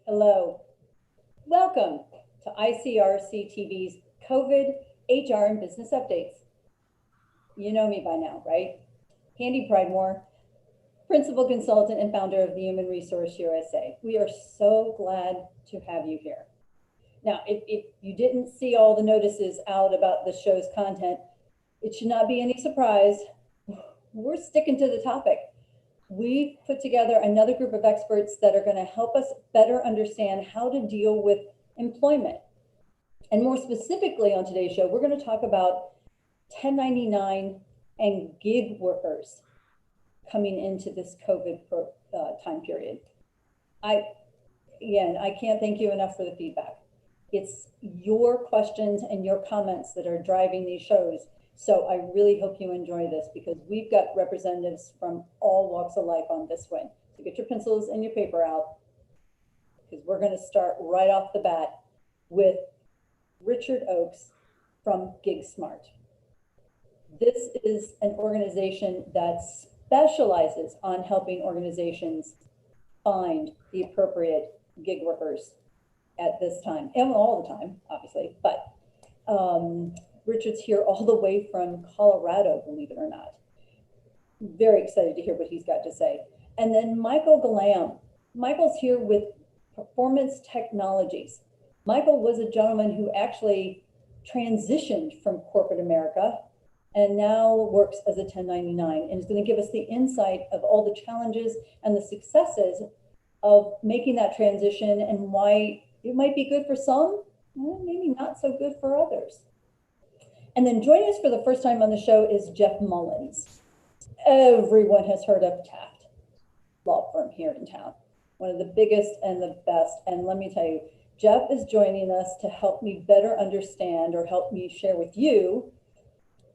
Hello. Welcome to ICRC-TV's COVID, HR, and Business Updates. You know me by now, right? Candy Pridemore, Principal Consultant and founder of the Human Resource USA. We are so glad to have you here. Now, if you didn't see all the notices out about the show's content, it should not be any surprise. We're sticking to the topic. We've put together another group of experts that are going to help us better understand how to deal with employment. And more specifically on today's show, we're going to talk about 1099 and gig workers coming into this COVID time period. I can't thank you enough for the feedback. It's your questions and your comments that are driving these shows. So I really hope you enjoy this because we've got representatives from all walks of life on this one. So get your pencils and your paper out because we're going to start right off the bat with Richard Oakes from GigSmart. This is an organization that specializes on helping organizations find the appropriate gig workers at this time, and all the time, obviously, but Richard's here all the way from Colorado, believe it or not. Very excited to hear what he's got to say. And then Michael Galam. Michael's here with Performance Technologies. Michael was a gentleman who actually transitioned from corporate America and now works as a 1099 and is going to give us the insight of all the challenges and the successes of making that transition and why it might be good for some, maybe not so good for others. And then joining us for the first time on the show is Jeff Mullins. Everyone has heard of Taft law firm here in town, one of the biggest and the best. And let me tell you, Jeff is joining us to help me better understand or help me share with you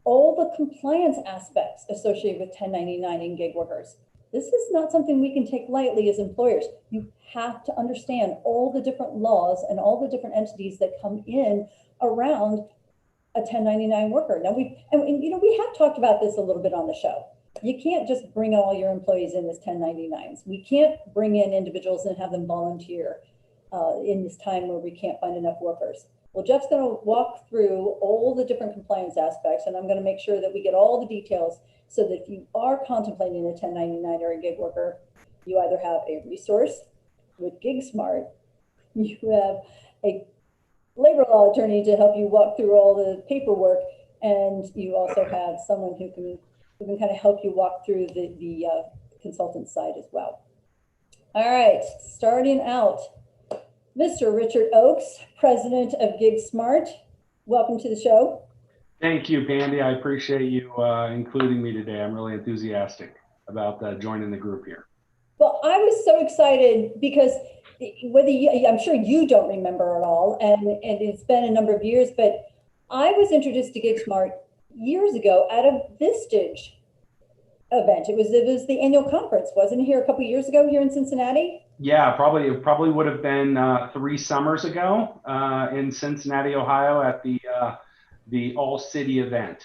all the compliance aspects associated with 1099 and gig workers. This is not something we can take lightly as employers. You have to understand all the different laws and all the different entities that come in around a 1099 worker. Now we have talked about this a little bit on the show. You can't just bring all your employees in as 1099s. We can't bring in individuals and have them volunteer in this time where we can't find enough workers. Well, Jeff's going to walk through all the different compliance aspects, and I'm going to make sure that we get all the details so that if you are contemplating a 1099 or a gig worker, you either have a resource with GigSmart, you have a labor law attorney to help you walk through all the paperwork, and you also have someone who can kind of help you walk through the consultant side as well. All right, starting out, Mr. Richard Oakes, president of GigSmart. Welcome to the show. Thank you, Bandy. I appreciate you including me today. I'm really enthusiastic about joining the group here. Well, I was so excited because I'm sure you don't remember at all, and it's been a number of years, but I was introduced to GigSmart years ago at a Vistage event. It was the annual conference, wasn't it, here a couple of years ago here in Cincinnati? Yeah, it probably would have been 3 summers ago in Cincinnati, Ohio, at the All City event.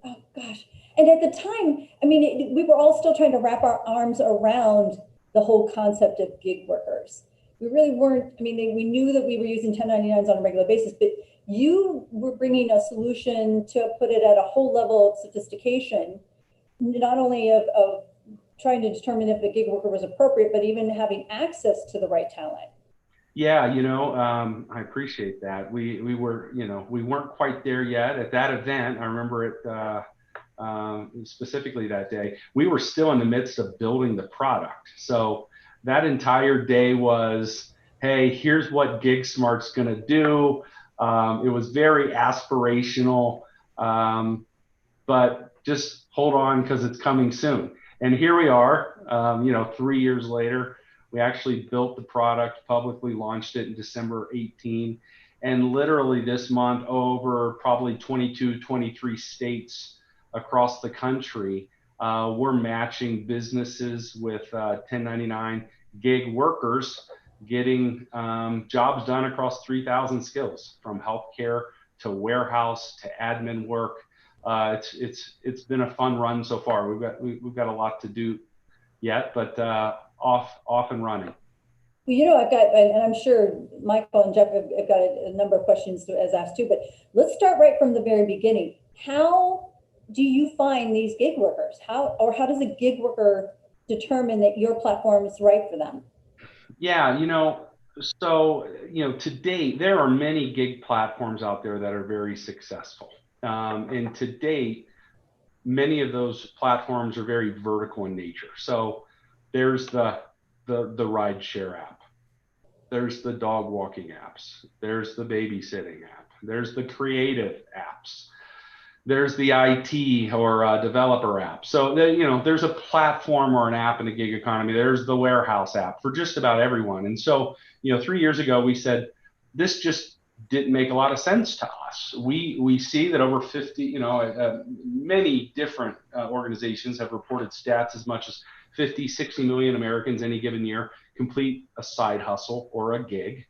Oh gosh! And at the time, I mean, we were all still trying to wrap our arms around the whole concept of gig workers. We really weren't. I mean, we knew that we were using 1099s on a regular basis, but you were bringing a solution to put it at a whole level of sophistication, not only of trying to determine if the gig worker was appropriate, but even having access to the right talent. Yeah, I appreciate that. We weren't quite there yet at that event. I remember it specifically that day. We were still in the midst of building the product. So that entire day was, hey, here's what GigSmart's going to do. It was very aspirational, but just hold on because it's coming soon. And here we are, 3 years later. We actually built the product, publicly launched it in December 18. And literally this month, over probably 22, 23 states across the country, we're matching businesses with 1099 gig workers, getting jobs done across 3,000 skills, from healthcare to warehouse to admin work. It's been a fun run so far. We've got a lot to do yet, but off and running. Well, I've got, and I'm sure Michael and Jeff have got a number of questions as asked too, but let's start right from the very beginning. How do you find these gig workers? How does a gig worker determine that your platform is right for them? Yeah, so, to date, there are many gig platforms out there that are very successful. And to date, many of those platforms are very vertical in nature. So there's the ride share app. There's the dog walking apps. There's the babysitting app. There's the creative apps. There's the IT or developer app. So there's a platform or an app in the gig economy. There's the warehouse app for just about everyone. And so 3 years ago we said this just didn't make a lot of sense to us. We see that over 50, many different organizations have reported stats as much as 50, 60 million Americans any given year complete a side hustle or a gig.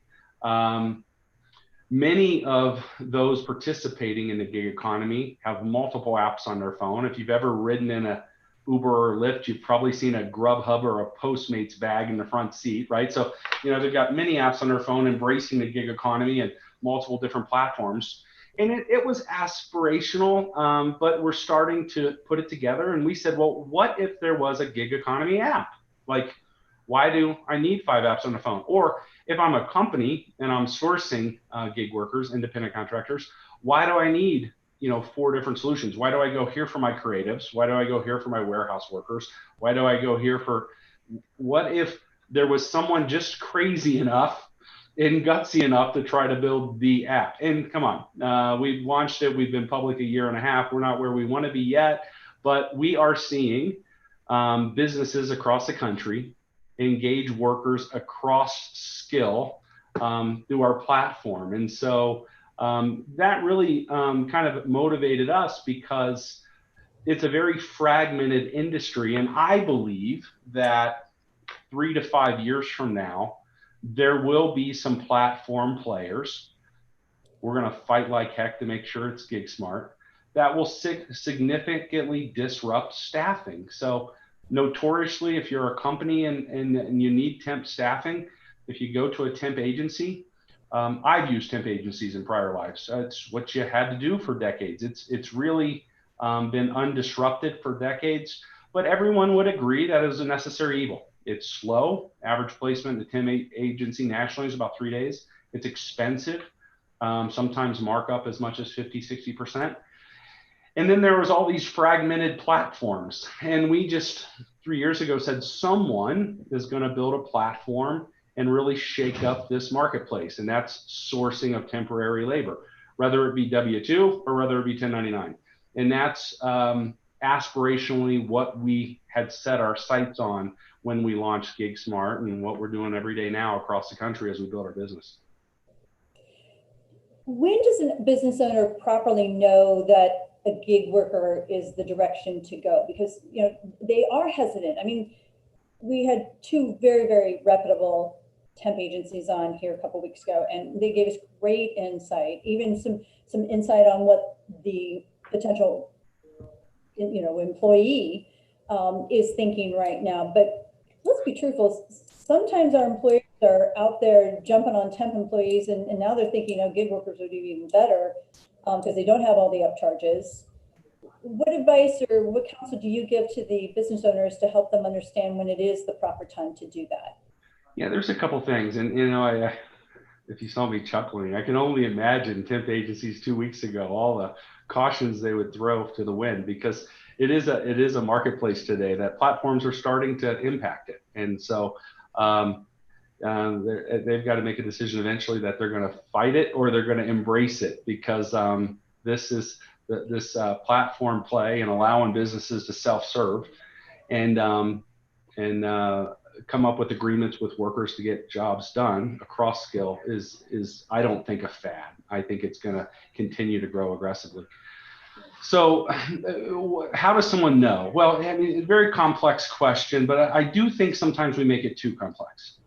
Many of those participating in the gig economy have multiple apps on their phone. If you've ever ridden in a Uber or Lyft, you've probably seen a Grubhub or a Postmates bag in the front seat, right? So, they've got many apps on their phone embracing the gig economy and multiple different platforms. And it was aspirational, but we're starting to put it together. And we said, well, what if there was a gig economy app? Like, why do I need 5 apps on the phone? Or if I'm a company and I'm sourcing gig workers, independent contractors, why do I need 4 different solutions? Why do I go here for my creatives? Why do I go here for my warehouse workers? Why do I go here for? What if there was someone just crazy enough and gutsy enough to try to build the app? And come on, we've launched it. We've been public a year and a half. We're not where we want to be yet, but we are seeing businesses across the country engage workers across skill through our platform. And so that really kind of motivated us because it's a very fragmented industry. And I believe that 3 to 5 years from now, there will be some platform players. We're going to fight like heck to make sure it's GigSmart that will significantly disrupt staffing. So notoriously, if you're a company and you need temp staffing, if you go to a temp agency, I've used temp agencies in prior lives. It's what you had to do for decades. It's really been undisrupted for decades, but everyone would agree that it is a necessary evil. It's slow. Average placement in the temp agency nationally is about 3 days. It's expensive, sometimes markup as much as 50, 60%. And then there was all these fragmented platforms. And we just 3 years ago said someone is going to build a platform and really shake up this marketplace. And that's sourcing of temporary labor, whether it be W-2 or whether it be 1099. And that's aspirationally what we had set our sights on when we launched GigSmart and what we're doing every day now across the country as we build our business. When does a business owner properly know that a gig worker is the direction to go? Because they are hesitant. I mean, we had 2 very, very reputable temp agencies on here a couple of weeks ago, and they gave us great insight, even some insight on what the potential employee is thinking right now. But let's be truthful, sometimes our employers are out there jumping on temp employees, and now they're thinking, gig workers would do even better because they don't have all the upcharges. What advice or what counsel do you give to the business owners to help them understand when it is the proper time to do that? Yeah, there's a couple things. And, if you saw me chuckling, I can only imagine temp agencies 2 weeks ago, all the cautions they would throw to the wind, because it is a marketplace today that platforms are starting to impact it. And so they've got to make a decision eventually that they're going to fight it or they're going to embrace it, because this platform play and allowing businesses to self-serve and come up with agreements with workers to get jobs done across skill is I don't think a fad. I think it's going to continue to grow aggressively. So how does someone know? Well, I mean, a very complex question, but I do think sometimes we make it too complex.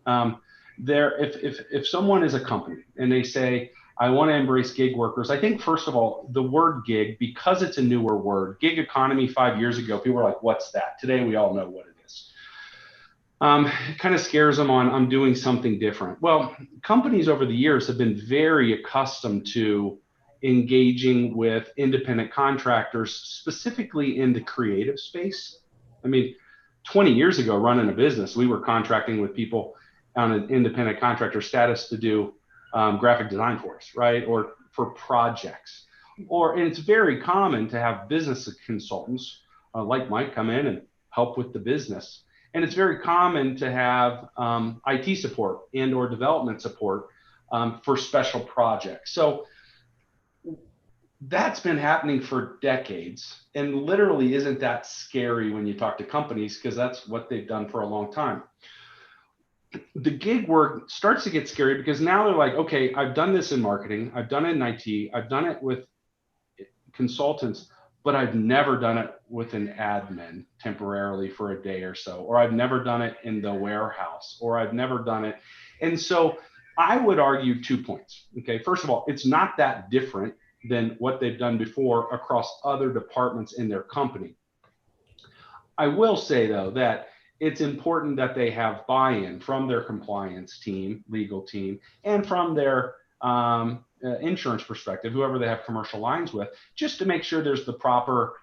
If someone is a company and they say, I want to embrace gig workers, I think, first of all, the word gig, because it's a newer word, gig economy 5 years ago, people were like, what's that? Today, we all know what it is. It kind of scares them on doing something different. Well, companies over the years have been very accustomed to engaging with independent contractors, specifically in the creative space. I mean, 20 years ago, running a business, we were contracting with people on an independent contractor status to do graphic design for us, right? Or for projects. And it's very common to have business consultants like Mike come in and help with the business. And it's very common to have IT support and or development support for special projects. So that's been happening for decades, and literally isn't that scary when you talk to companies, because that's what they've done for a long time. The gig work starts to get scary because now they're like, okay, I've done this in marketing, I've done it in IT, I've done it with consultants, but I've never done it with an admin temporarily for a day or so, or I've never done it in the warehouse, or I've never done it. And so I would argue 2 points. Okay, first of all, it's not that different than what they've done before across other departments in their company. I will say, though, that it's important that they have buy-in from their compliance team, legal team, and from their insurance perspective, whoever they have commercial lines with, just to make sure there's the proper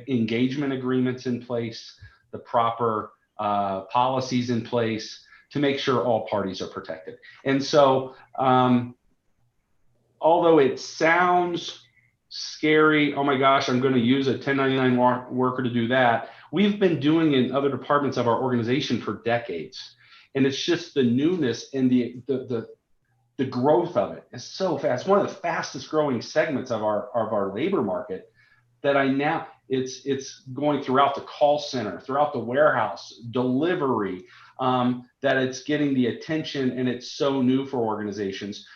engagement agreements in place, the proper policies in place to make sure all parties are protected. And so, although it sounds scary, oh my gosh, I'm going to use a 1099 worker to do that, we've been doing it in other departments of our organization for decades. And it's just the newness and the growth of it is so fast. One of the fastest growing segments of our labor market that it's going throughout the call center, throughout the warehouse, delivery, that it's getting the attention, and it's so new for organizations.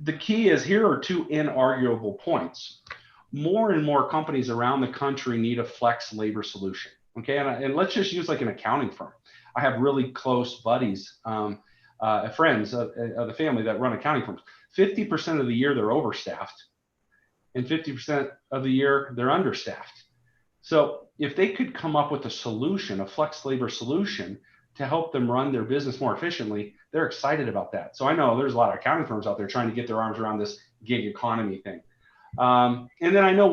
The key is, here are 2 inarguable points. More and more companies around the country need a flex labor solution. Okay, and let's just use like an accounting firm. I have really close buddies, friends of the family that run accounting firms. 50% of the year they're overstaffed, and 50% of the year they're understaffed. So if they could come up with a solution, a flex labor solution, to help them run their business more efficiently, they're excited about that. So I know there's a lot of accounting firms out there trying to get their arms around this gig economy thing. And then I know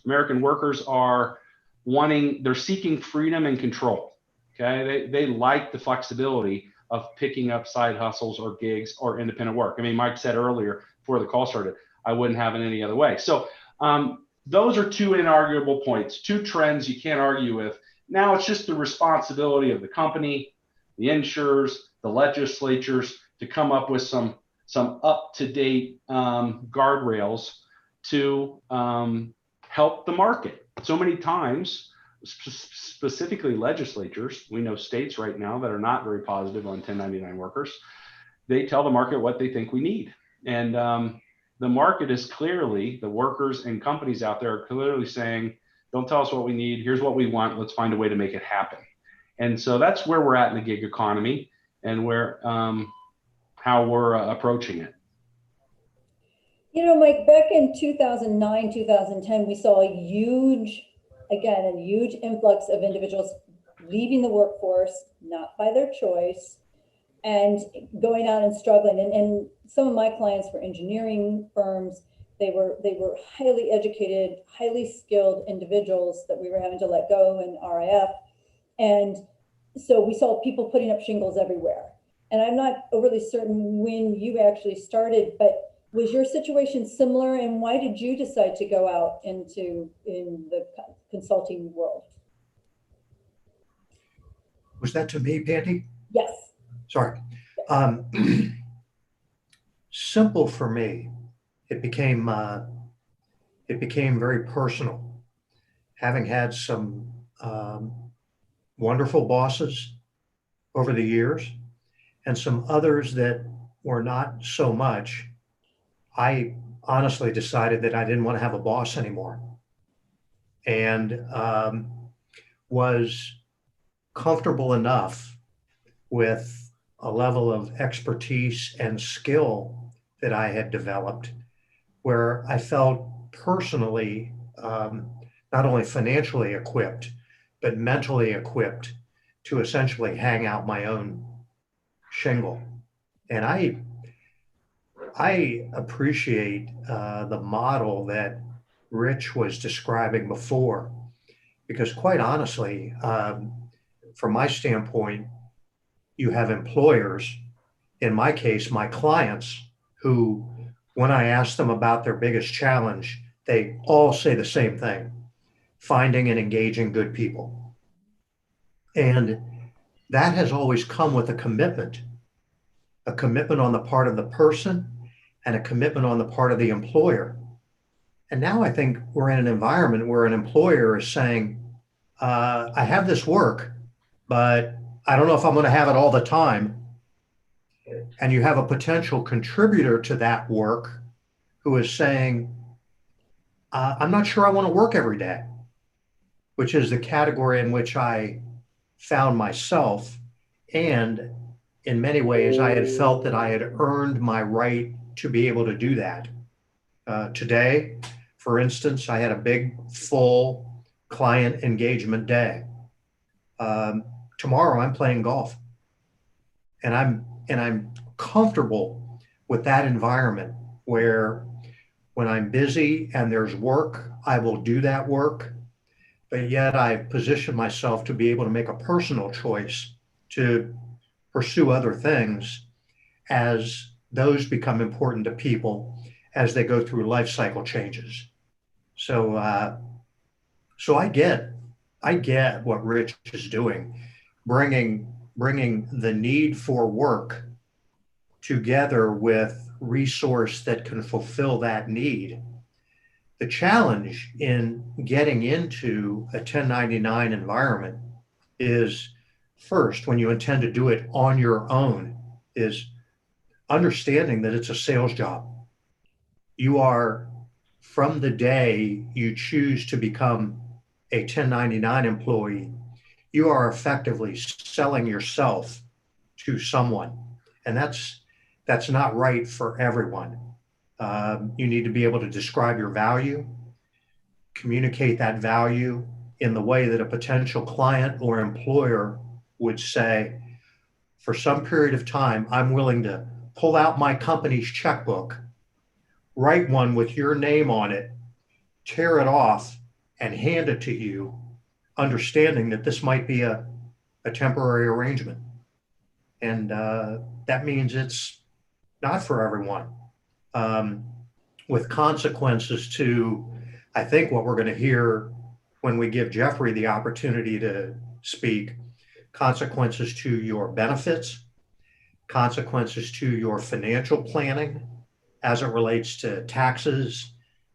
American workers are they're seeking freedom and control. Okay, they like the flexibility of picking up side hustles or gigs or independent work. I mean, Mike said earlier before the call started, I wouldn't have it any other way. So those are 2 inarguable points, 2 trends you can't argue with. Now it's just the responsibility of the company, the insurers, the legislatures to come up with some up-to-date guardrails to help the market. So many times, specifically legislatures, we know states right now that are not very positive on 1099 workers, they tell the market what they think we need. And the market is clearly, the workers and companies out there are clearly saying, don't tell us what we need, here's what we want, let's find a way to make it happen. And so that's where we're at in the gig economy, and where how we're approaching it. You know, Mike, back in 2009, 2010, we saw a huge influx of individuals leaving the workforce, not by their choice, and going out and struggling. And some of my clients were engineering firms. They were highly educated, highly skilled individuals that we were having to let go in RIF. And so we saw people putting up shingles everywhere. And I'm not overly certain when you actually started, but was your situation similar, and why did you decide to go out in the consulting world? Was that to me, Pandy? Yes. Sorry. Simple for me. It became very personal. Having had some wonderful bosses over the years, and some others that were not so much, I honestly decided that I didn't want to have a boss anymore, and was comfortable enough with a level of expertise and skill that I had developed, where I felt personally not only financially equipped, but mentally equipped to essentially hang out my own shingle. And I appreciate the model that Rich was describing before, because quite honestly, from my standpoint, you have employers, in my case, my clients, who, when I ask them about their biggest challenge, they all say the same thing: finding and engaging good people. And that has always come with a commitment on the part of the person and a commitment on the part of the employer. And now I think we're in an environment where an employer is saying, I have this work, but I don't know if I'm going to have it all the time. And you have a potential contributor to that work who is saying, I'm not sure I want to work every day, which is the category in which I found myself. And in many ways, I had felt that I had earned my right to be able to do that. Today, for instance, I had a big, full client engagement day. Tomorrow, I'm playing golf, and I'm comfortable with that environment where, when I'm busy and there's work, I will do that work. But yet, I've positioned myself to be able to make a personal choice to pursue other things as those become important to people as they go through life cycle changes. So, so I get what Rich is doing, bringing the need for work together with resource that can fulfill that need. The challenge in getting into a 1099 environment is, first, when you intend to do it on your own, is understanding that it's a sales job. You are, from the day you choose to become a 1099 employee, you are effectively selling yourself to someone. And that's not right for everyone. You need to be able to describe your value, communicate that value in the way that a potential client or employer would say, for some period of time, I'm willing to pull out my company's checkbook, write one with your name on it, tear it off, and hand it to you, understanding that this might be a temporary arrangement. And that means it's not for everyone, with consequences to, I think, what we're going to hear when we give Jeffrey the opportunity to speak: consequences to your benefits, consequences to your financial planning as it relates to taxes,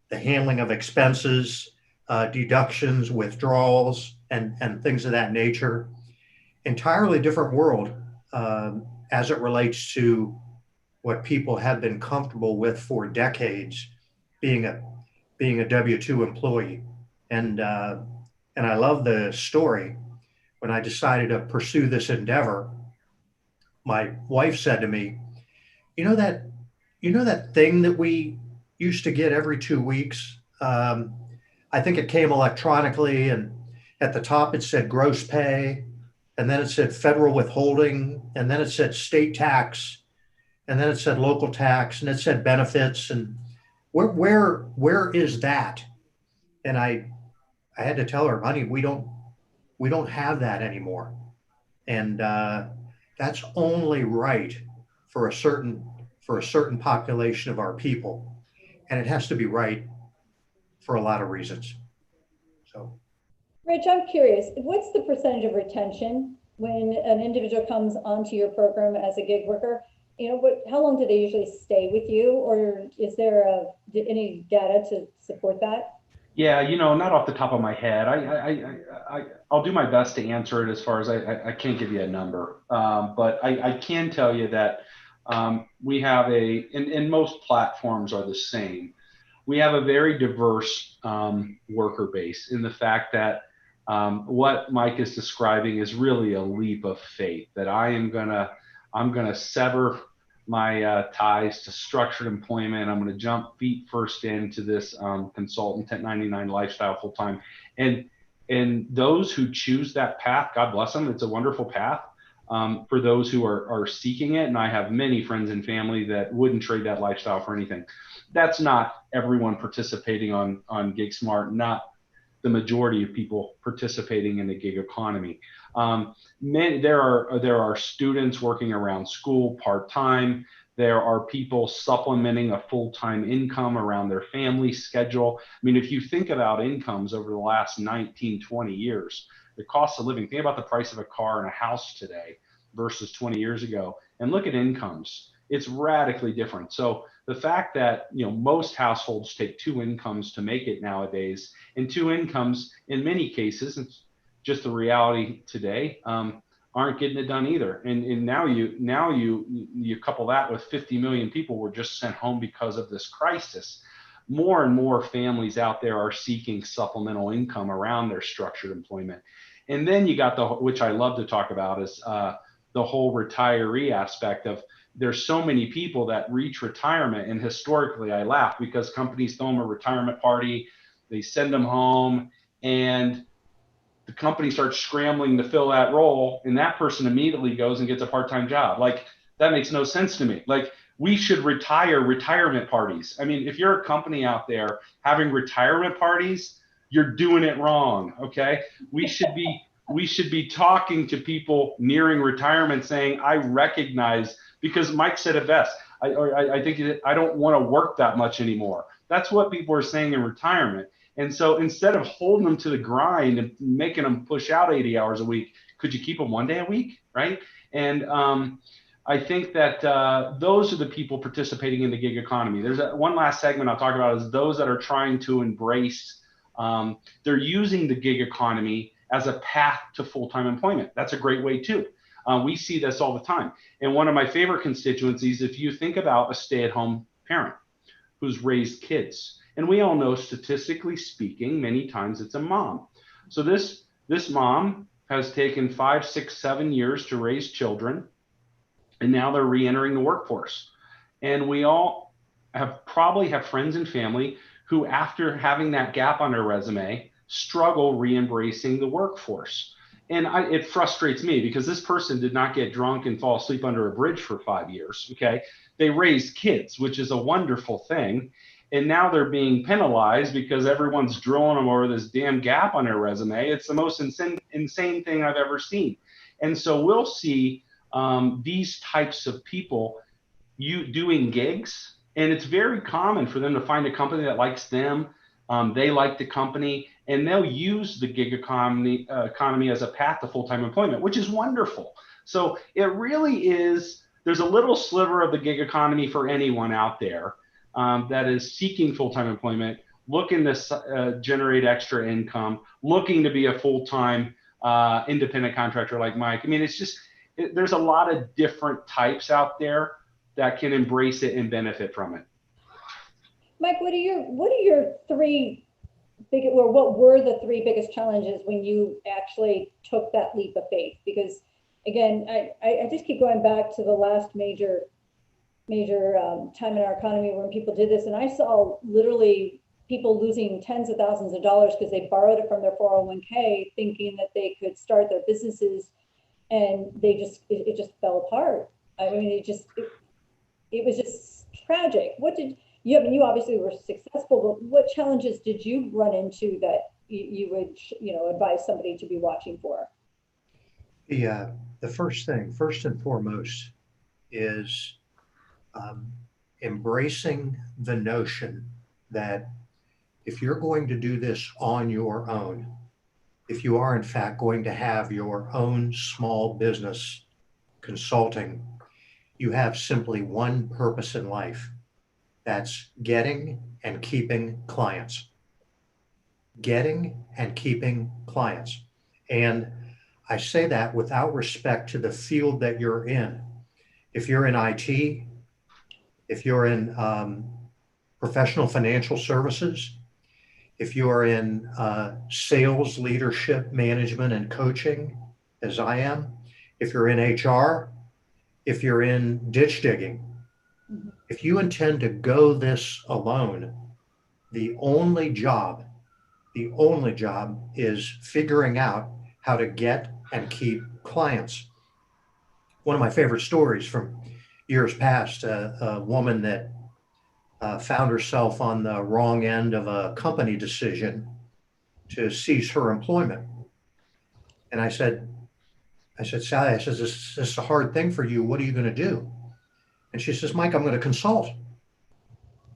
the handling of expenses, deductions, withdrawals, and things of that nature. Entirely different world as it relates to what people have been comfortable with for decades, being a W-2 employee. And I love the story. When I decided to pursue this endeavor, my wife said to me, you know that thing that we used to get every 2 weeks? I think it came electronically, and at the top it said gross pay, and then it said federal withholding, and then it said state tax, and then it said local tax, and it said benefits. And where is that? And I had to tell her, honey, we don't have that anymore. And that's only right for a certain population of our people, and it has to be right for a lot of reasons. So, Rich, I'm curious, what's the percentage of retention when an individual comes onto your program as a gig worker? How long do they usually stay with you, or is there any data to support that? Yeah, not off the top of my head. I'll do my best to answer it. As far as I can't give you a number, but I can tell you that we have and most platforms are the same. We have a very diverse worker base, in the fact that what Mike is describing is really a leap of faith, that I'm gonna sever my ties to structured employment. I'm going to jump feet first into this consultant 1099 lifestyle full time, and And those who choose that path, God bless them. It's a wonderful path for those who are seeking it. And I have many friends and family that wouldn't trade that lifestyle for anything. That's not everyone participating on GigSmart, not the majority of people participating in the gig economy. There are students working around school part-time. There are people supplementing a full-time income around their family schedule. I mean, if you think about incomes over the last 19, 20 years, the cost of living, think about the price of a car and a house today versus 20 years ago, and look at incomes. It's radically different. So the fact that, you know, most households take two incomes to make it nowadays, and two incomes in many cases, it's just the reality today, aren't getting it done either. And now you couple that with 50 million people were just sent home because of this crisis. More and more families out there are seeking supplemental income around their structured employment. And then you got which I love to talk about, is the whole retiree aspect of, there's so many people that reach retirement, and historically I laugh because companies throw them a retirement party, they send them home, and the company starts scrambling to fill that role, and that person immediately goes and gets a part-time job. Like, that makes no sense to me. Like, we should retire retirement parties. I mean, if you're a company out there having retirement parties, you're doing it wrong. Okay. We should be talking to people nearing retirement saying, I recognize, because Mike said it best. I think I don't want to work that much anymore. That's what people are saying in retirement. And so instead of holding them to the grind and making them push out 80 hours a week, could you keep them 1 day a week, right? And I think that those are the people participating in the gig economy. There's one last segment I'll talk about, is those that are trying to embrace, they're using the gig economy as a path to full-time employment. That's a great way too. We see this all the time. And one of my favorite constituencies, if you think about a stay-at-home parent who's raised kids, and we all know, statistically speaking, many times it's a mom. So this mom has taken 5, 6, 7 years to raise children, and now they're re-entering the workforce. And we all probably have friends and family who, after having that gap on their resume, struggle re-embracing the workforce. And it frustrates me because this person did not get drunk and fall asleep under a bridge for 5 years. Okay. They raised kids, which is a wonderful thing. And now they're being penalized because everyone's drilling them over this damn gap on their resume. It's the most insane thing I've ever seen. And so we'll see these types of people doing gigs. And it's very common for them to find a company that likes them. They like the company, and they'll use the gig economy as a path to full-time employment, which is wonderful. So it really is, there's a little sliver of the gig economy for anyone out there that is seeking full-time employment, looking to generate extra income, looking to be a full-time independent contractor like Mike. I mean, it's just, there's a lot of different types out there that can embrace it and benefit from it. Mike, what are your three big, or what were the three biggest challenges when you actually took that leap of faith? Because again, I just keep going back to the last major time in our economy when people did this, and I saw literally people losing tens of thousands of dollars because they borrowed it from their 401k, thinking that they could start their businesses, and it just fell apart. I mean, it was just tragic. What did you have? You obviously were successful, but what challenges did you run into that you would advise somebody to be watching for? The first and foremost, is embracing the notion that if you're going to do this on your own, if you are in fact going to have your own small business consulting, you have simply one purpose in life. That's getting and keeping clients. Getting and keeping clients. And I say that without respect to the field that you're in. If you're in IT, if you're in professional financial services, if you're in sales, leadership, management, and coaching, as I am, if you're in HR, if you're in ditch digging, if you intend to go this alone, the only job The only job is figuring out how to get and keep clients. One of my favorite stories from years past, a woman that found herself on the wrong end of a company decision to cease her employment. And I said, Sally, I said, this is a hard thing for you. What are you going to do? And she says, Mike, I'm going to consult.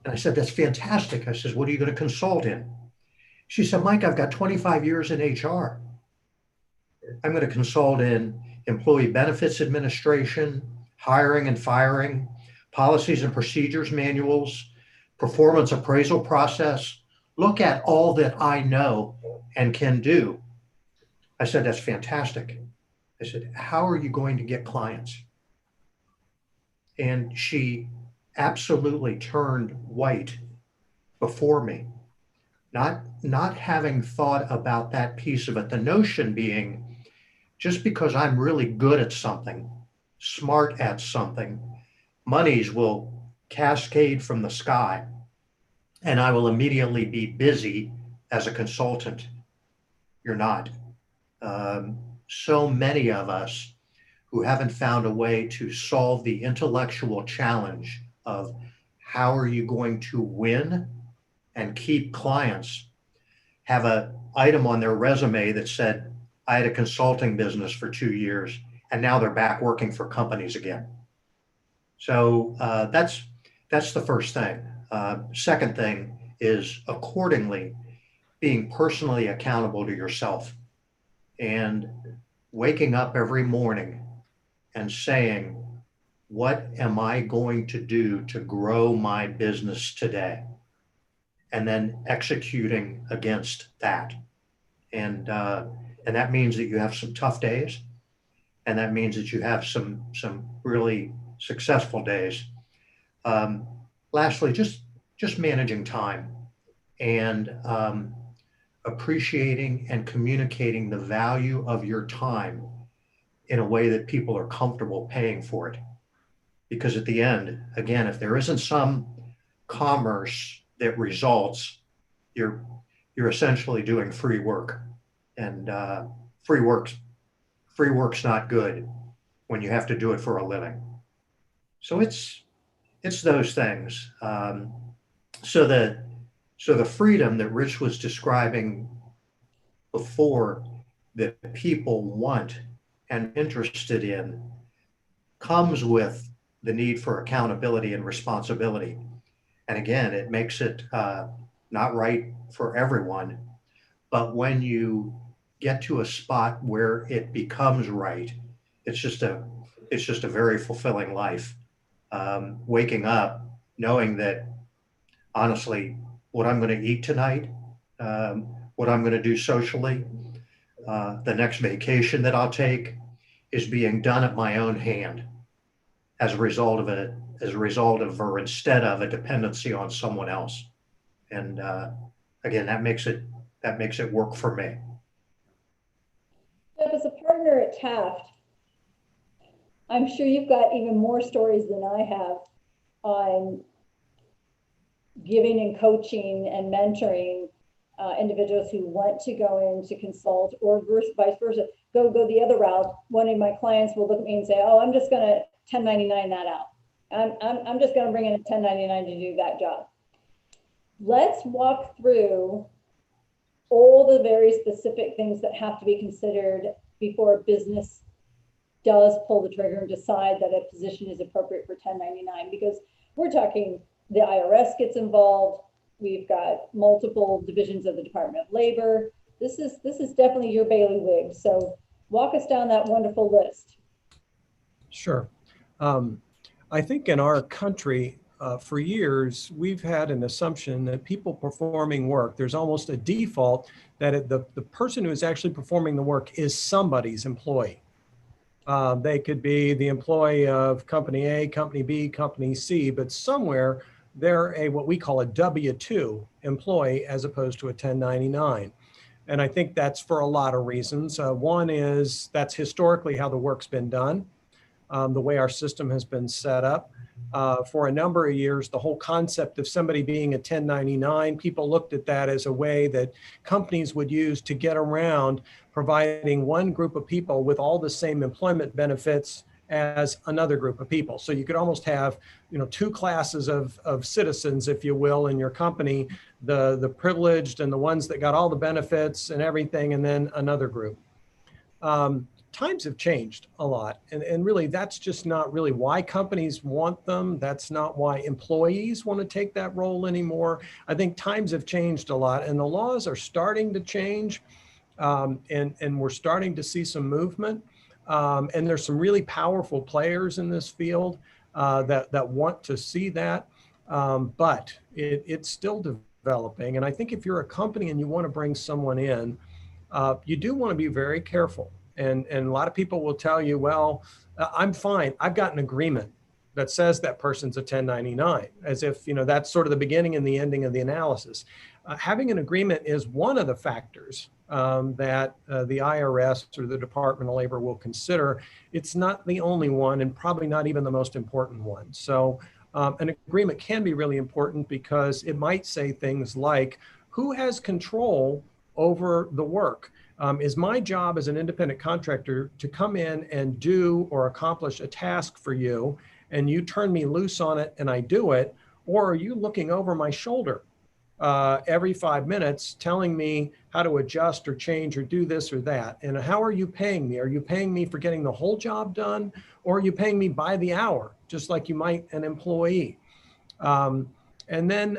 And I said, that's fantastic. I says, what are you going to consult in? She said, Mike, I've got 25 years in HR. I'm going to consult in employee benefits administration, hiring and firing, policies and procedures manuals, performance appraisal process. Look at all that I know and can do. I said, that's fantastic. I said, how are you going to get clients? And she absolutely turned white before me, not having thought about that piece of it. The notion being, just because I'm really good at something, smart at something, monies will cascade from the sky and I will immediately be busy as a consultant. You're not. So many of us who haven't found a way to solve the intellectual challenge of how are you going to win and keep clients have an item on their resume that said, I had a consulting business for 2 years and now they're back working for companies again. So that's the first thing. Second thing is accordingly being personally accountable to yourself and waking up every morning and saying, what am I going to do to grow my business today? And then executing against that. And that means that you have some tough days. And that means that you have some really successful days. Lastly, just managing time and appreciating and communicating the value of your time in a way that people are comfortable paying for it. Because at the end, again, if there isn't some commerce that results, you're essentially doing free work, and free work's not good when you have to do it for a living. So it's those things. So the freedom that Rich was describing before, that people want and interested in, comes with the need for accountability and responsibility. And again, it makes it not right for everyone, but when you get to a spot where it becomes right, it's just a very fulfilling life. Waking up knowing that, honestly, what I'm going to eat tonight, what I'm going to do socially, the next vacation that I'll take is being done at my own hand as a result of or instead of a dependency on someone else. And again, that makes it work for me. As a partner at Taft, I'm sure you've got even more stories than I have on giving and coaching and mentoring individuals who want to go in to consult, or vice versa, go the other route. One of my clients will look at me and say, oh, I'm just going to 1099 that out. I'm just going to bring in a 1099 to do that job. Let's walk through all the very specific things that have to be considered before a business does pull the trigger and decide that a position is appropriate for 1099, because we're talking the IRS gets involved. We've got multiple divisions of the Department of Labor. This is definitely your bailiwick. So walk us down that wonderful list. Sure. I think in our country, for years, we've had an assumption that people performing work, there's almost a default that the person who is actually performing the work is somebody's employee. They could be the employee of company A, company B, company C, but somewhere they're what we call a W-2 employee as opposed to a 1099. And I think that's for a lot of reasons. One is that's historically how the work's been done, the way our system has been set up. For a number of years, the whole concept of somebody being a 1099, people looked at that as a way that companies would use to get around providing one group of people with all the same employment benefits as another group of people. So you could almost have, two classes of citizens, if you will, in your company, the privileged and the ones that got all the benefits and everything, and then another group. Times have changed a lot. And really, that's just not really why companies want them. That's not why employees want to take that role anymore. I think times have changed a lot, and the laws are starting to change, and we're starting to see some movement. And there's some really powerful players in this field that want to see that, but it's still developing. And I think if you're a company and you want to bring someone in, you do want to be very careful. And a lot of people will tell you, well, I'm fine. I've got an agreement that says that person's a 1099, as if, that's sort of the beginning and the ending of the analysis. Having an agreement is one of the factors that the IRS or the Department of Labor will consider. It's not the only one, and probably not even the most important one. So an agreement can be really important because it might say things like, who has control over the work? Is my job as an independent contractor to come in and do or accomplish a task for you, and you turn me loose on it and I do it? Or are you looking over my shoulder every 5 minutes telling me how to adjust or change or do this or that? And how are you paying me? Are you paying me for getting the whole job done? Or are you paying me by the hour, just like you might an employee? And then,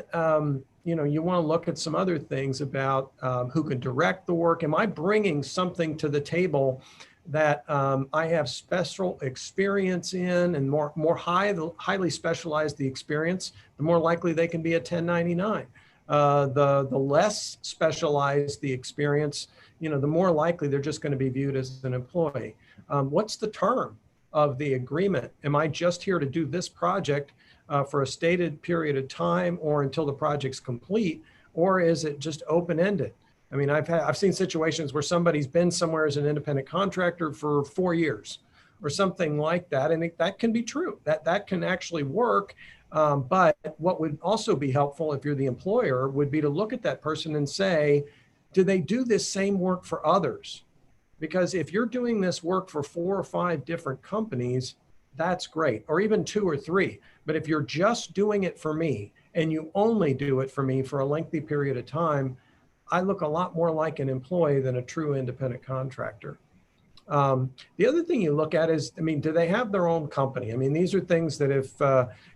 you want to look at some other things about who can direct the work. Am I bringing something to the table that I have special experience in, and highly specialized the experience, the more likely they can be a 1099. The less specialized the experience, the more likely they're just going to be viewed as an employee. What's the term of the agreement? Am I just here to do this project for a stated period of time or until the project's complete, or is it just open-ended? I mean, I've seen situations where somebody's been somewhere as an independent contractor for 4 years or something like that, and that can be true. That can actually work. But what would also be helpful if you're the employer would be to look at that person and say, do they do this same work for others? Because if you're doing this work for 4 or 5 different companies, that's great, or even 2 or 3. But if you're just doing it for me and you only do it for me for a lengthy period of time, I look a lot more like an employee than a true independent contractor. The other thing you look at is, do they have their own company? These are things that if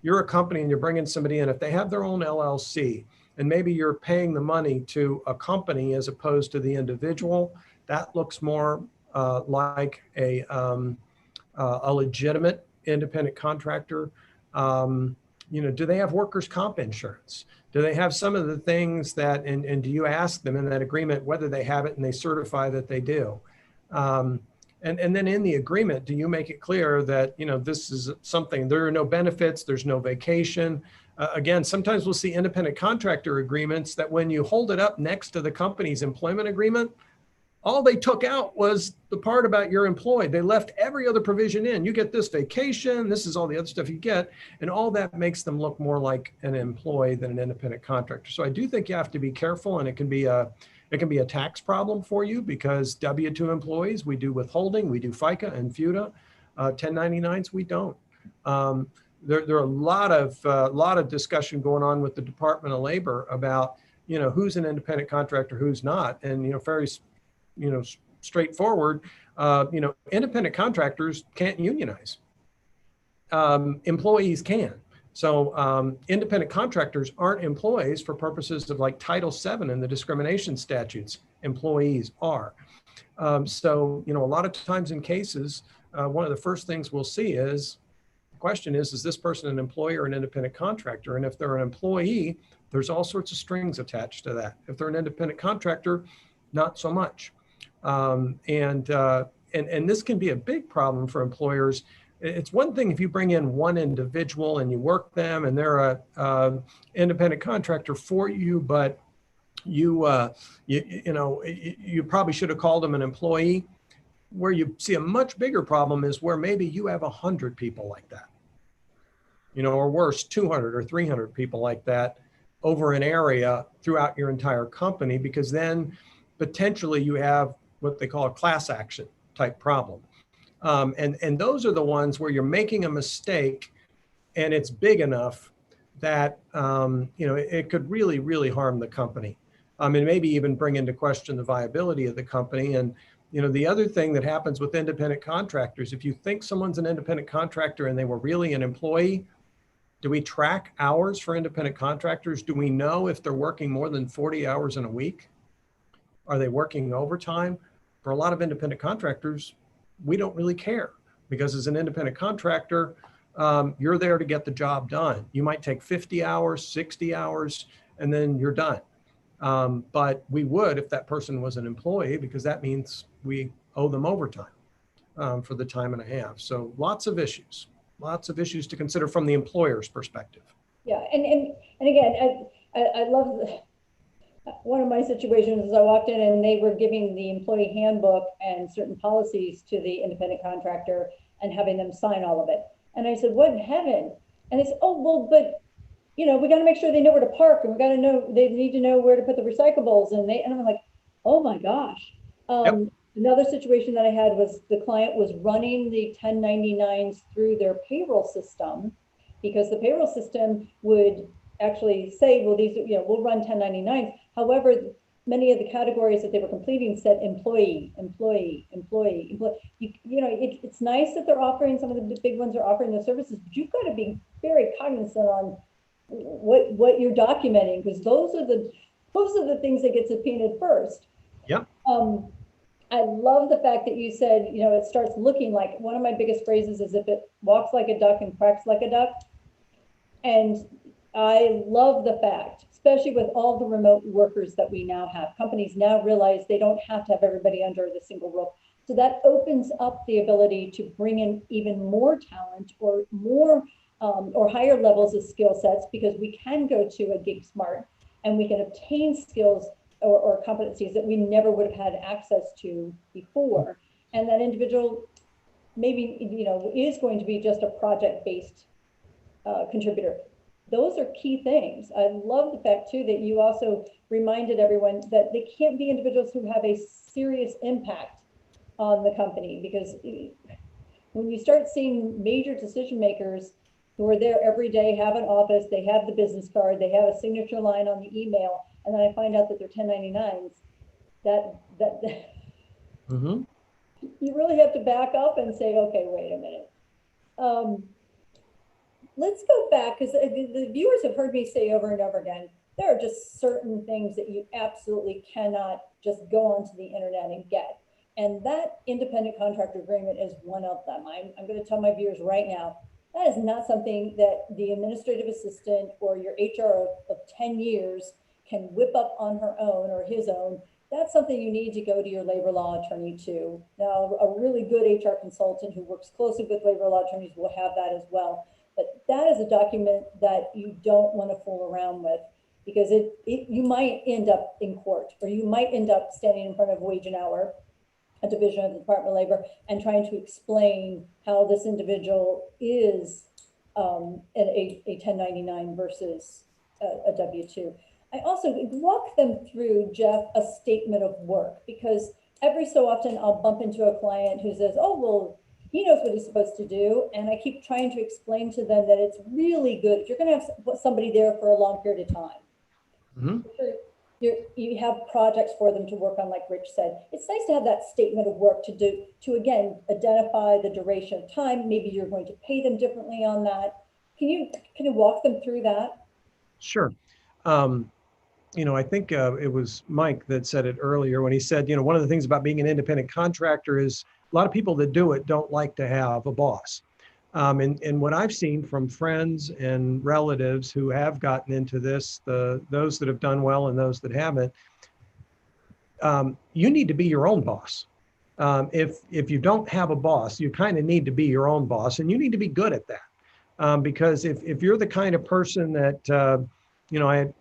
you're a company and you're bringing somebody in, if they have their own LLC, and maybe you're paying the money to a company as opposed to the individual, that looks more like a legitimate independent contractor. Do they have workers' comp insurance? Do they have some of the things that, and do you ask them in that agreement whether they have it and they certify that they do? And then in the agreement, do you make it clear that, this is something, there are no benefits, there's no vacation. Again, sometimes we'll see independent contractor agreements that when you hold it up next to the company's employment agreement, all they took out was the part about your employee. They left every other provision in. You get this vacation, this is all the other stuff you get, and all that makes them look more like an employee than an independent contractor. So I do think you have to be careful, and it can be a tax problem for you, because W-2 employees, we do withholding, we do FICA and FUTA. 1099s, we don't. There are a lot of discussion going on with the Department of Labor about, who's an independent contractor, who's not, and very straightforward. Independent contractors can't unionize. Employees can. So independent contractors aren't employees for purposes of like Title VII and the discrimination statutes. Employees are. So a lot of times in cases, one of the first things we'll see is, the question is this person an employee or an independent contractor? And if they're an employee, there's all sorts of strings attached to that. If they're an independent contractor, not so much. And this can be a big problem for employers. It's one thing if you bring in one individual and you work them and they're a independent contractor for you, but you probably should have called them an employee. Where you see a much bigger problem is where maybe you have 100 people like that. or worse, 200 or 300 people like that over an area throughout your entire company, because then potentially you have what they call a class action type problem. And those are the ones where you're making a mistake and it's big enough that, it could really, really harm the company. And maybe even bring into question the viability of the company. And, the other thing that happens with independent contractors, if you think someone's an independent contractor and they were really an employee, do we track hours for independent contractors? Do we know if they're working more than 40 hours in a week? Are they working overtime? For a lot of independent contractors, we don't really care, because as an independent contractor, you're there to get the job done. You might take 50 hours, 60 hours, and then you're done. But we would if that person was an employee, because that means we owe them overtime for the time and a half. So lots of issues to consider from the employer's perspective. Yeah, and again, I love one of my situations is I walked in and they were giving the employee handbook and certain policies to the independent contractor and having them sign all of it. And I said, what in heaven? And they said, oh, well, but we got to make sure they know where to park, and we got to know, they need to know where to put the recyclables. And I'm like, oh my gosh. Yep. Another situation that I had was the client was running the 1099s through their payroll system, because the payroll system would actually say, well, these, we'll run 1099s. However, many of the categories that they were completing said employee. It's nice that they're offering, some of the big ones are offering the services, but you've got to be very cognizant on what you're documenting, because those are the things that get subpoenaed first. Yep. I love the fact that you said, it starts looking like, one of my biggest phrases is, if it walks like a duck and quacks like a duck. And I love the fact, especially with all the remote workers that we now have, companies now realize they don't have to have everybody under the single roof. So that opens up the ability to bring in even more talent, or more or higher levels of skill sets, because we can go to a GigSmart and we can obtain skills or competencies that we never would have had access to before. And that individual maybe, is going to be just a project-based contributor. Those are key things. I love the fact too that you also reminded everyone that they can't be individuals who have a serious impact on the company, because when you start seeing major decision makers who are there every day, have an office, they have the business card, they have a signature line on the email, and then I find out that they're 1099s, Mm-hmm. You really have to back up and say, okay, wait a minute. Let's go back, because the viewers have heard me say over and over again, there are just certain things that you absolutely cannot just go onto the internet and get. And that independent contractor agreement is one of them. I'm going to tell my viewers right now, that is not something that the administrative assistant or your HR of 10 years can whip up on her own or his own. That's something you need to go to your labor law attorney to. Now, a really good HR consultant who works closely with labor law attorneys will have that as well. But that is a document that you don't want to fool around with, because you might end up in court, or you might end up standing in front of Wage and Hour, a division of the Department of Labor, and trying to explain how this individual is a 1099 versus a W-2. I also walk them through, Jeff, a statement of work, because every so often I'll bump into a client who says, oh, well, he knows what he's supposed to do. And I keep trying to explain to them that it's really good if you're going to have somebody there for a long period of time. Mm-hmm. You have projects for them to work on, like Rich said. It's nice to have that statement of work to again, identify the duration of time. Maybe you're going to pay them differently on that. Can you walk them through that? Sure. I think it was Mike that said it earlier when he said, one of the things about being an independent contractor is a lot of people that do it don't like to have a boss. And what I've seen from friends and relatives who have gotten into this, those that have done well and those that haven't, you need to be your own boss. If you don't have a boss, you kind of need to be your own boss, and you need to be good at that. Because if you're the kind of person that, I had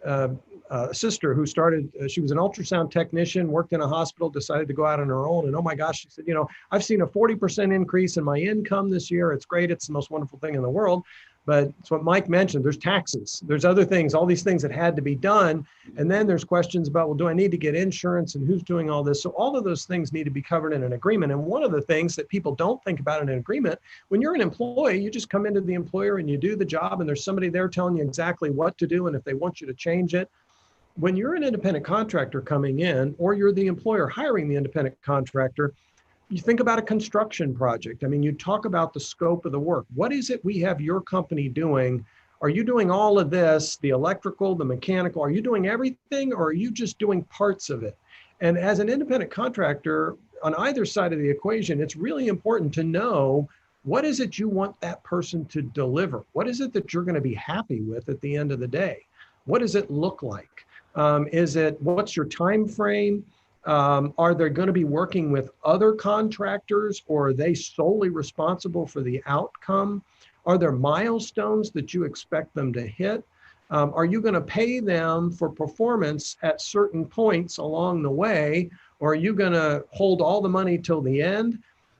a sister who started, she was an ultrasound technician, worked in a hospital, decided to go out on her own. And oh my gosh, she said, I've seen a 40% increase in my income this year. It's great. It's the most wonderful thing in the world. But it's what Mike mentioned. There's taxes. There's other things, all these things that had to be done. And then there's questions about, well, do I need to get insurance and who's doing all this? So all of those things need to be covered in an agreement. And one of the things that people don't think about in an agreement, when you're an employee, you just come into the employer and you do the job and there's somebody there telling you exactly what to do and if they want you to change it. When you're an independent contractor coming in, or you're the employer hiring the independent contractor, you think about a construction project. I mean, you talk about the scope of the work. What is it we have your company doing? Are you doing all of this, the electrical, the mechanical? Are you doing everything, or are you just doing parts of it? And as an independent contractor, on either side of the equation, it's really important to know what is it you want that person to deliver? What is it that you're going to be happy with at the end of the day? What does it look like? What's your time frame? Are they going to be working with other contractors, or are they solely responsible for the outcome? Are there milestones that you expect them to hit? Are you going to pay them for performance at certain points along the way? Or are you going to hold all the money till the end?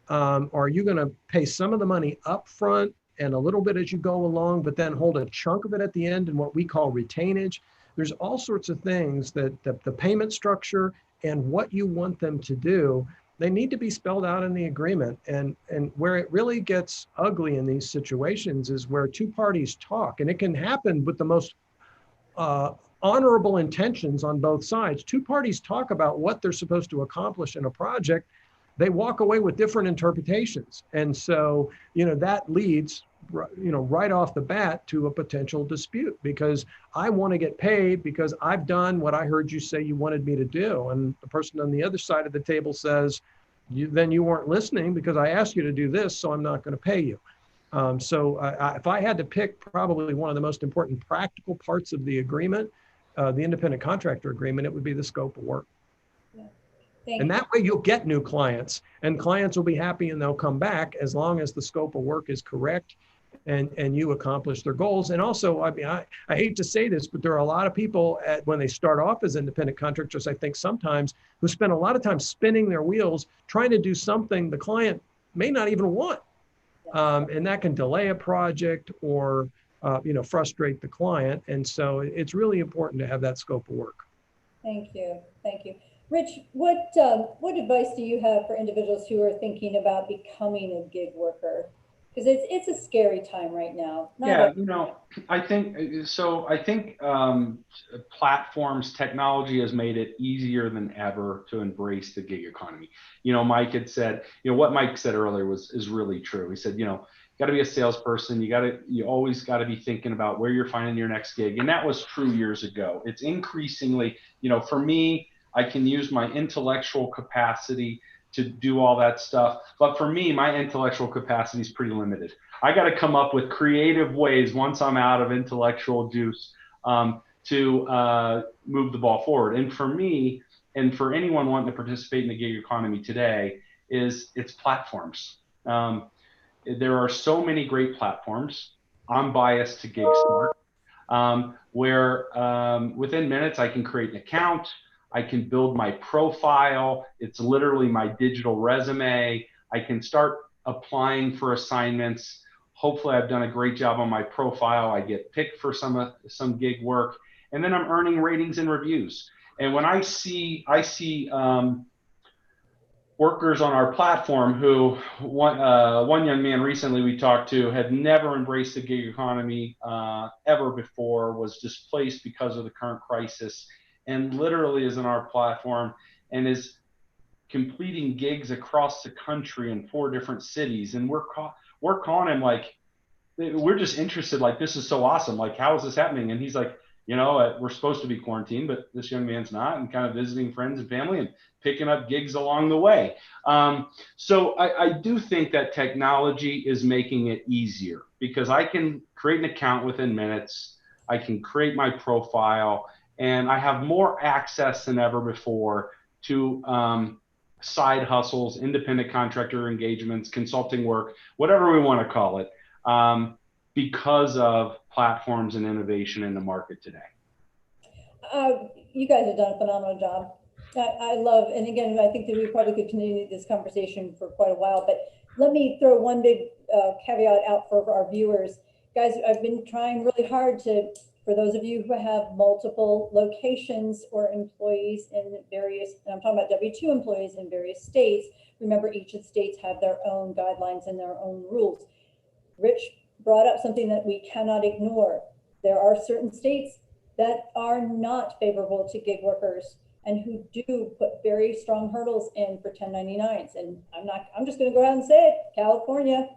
Or are you going to pay some of the money up front and a little bit as you go along, but then hold a chunk of it at the end in what we call retainage? There's all sorts of things that the payment structure and what you want them to do, they need to be spelled out in the agreement. And where it really gets ugly in these situations is where two parties talk, and it can happen with the most honorable intentions on both sides. Two parties talk about what they're supposed to accomplish in a project. They walk away with different interpretations. And so, that leads, right off the bat to a potential dispute, because I want to get paid because I've done what I heard you say you wanted me to do. And the person on the other side of the table says, then you weren't listening because I asked you to do this, so I'm not going to pay you. If I had to pick probably one of the most important practical parts of the agreement, the independent contractor agreement, it would be the scope of work. And that way you'll get new clients, and clients will be happy and they'll come back as long as the scope of work is correct and you accomplish their goals. And also, I mean, I hate to say this, but there are a lot of people when they start off as independent contractors, I think sometimes, who spend a lot of time spinning their wheels trying to do something the client may not even want. And that can delay a project or, frustrate the client. And so it's really important to have that scope of work. Thank you. Thank you. Rich, what advice do you have for individuals who are thinking about becoming a gig worker? Because it's a scary time right now. I think platforms, technology has made it easier than ever to embrace the gig economy. Mike had said, what Mike said earlier is really true. He said, you got to be a salesperson. You always got to be thinking about where you're finding your next gig. And that was true years ago. It's increasingly, for me, I can use my intellectual capacity to do all that stuff. But for me, my intellectual capacity is pretty limited. I got to come up with creative ways once I'm out of intellectual juice to move the ball forward. And for me, and for anyone wanting to participate in the gig economy today, it's platforms. There are so many great platforms. I'm biased to GigSmart, where within minutes I can create an account. I can build my profile. It's literally my digital resume. I can start applying for assignments. Hopefully I've done a great job on my profile. I get picked for some gig work, and then I'm earning ratings and reviews. And when I see workers on our platform who, one young man recently we talked to had never embraced the gig economy ever before, was displaced because of the current crisis, and literally is in our platform and is completing gigs across the country in 4 different cities. And we're calling him like, we're just interested, like, this is so awesome. Like, how is this happening? And he's like, we're supposed to be quarantined, but this young man's not, and kind of visiting friends and family and picking up gigs along the way. So I do think that technology is making it easier, because I can create an account within minutes. I can create my profile, and I have more access than ever before to side hustles, independent contractor engagements, consulting work, whatever we want to call it, because of platforms and innovation in the market today. You guys have done a phenomenal job. I love, and again, I think that we probably could continue this conversation for quite a while, but let me throw one big caveat out for our viewers. Guys, I've been trying really hard for those of you who have multiple locations or employees in various, and I'm talking about W-2 employees in various states, remember each of the states have their own guidelines and their own rules. Rich brought up something that we cannot ignore. There are certain states that are not favorable to gig workers and who do put very strong hurdles in for 1099s. And I'm just going to go out and say it, California,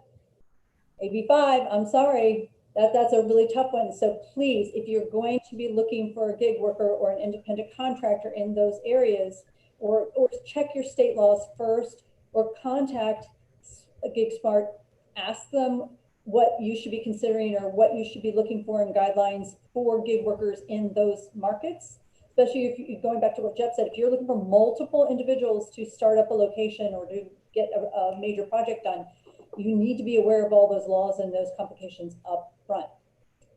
AB5, I'm sorry, that's a really tough one. So please, if you're going to be looking for a gig worker or an independent contractor in those areas, or check your state laws first, or contact GigSmart, ask them what you should be considering or what you should be looking for in guidelines for gig workers in those markets. Especially if you're going back to what Jeff said, if you're looking for multiple individuals to start up a location or to get a major project done, you need to be aware of all those laws and those complications up front.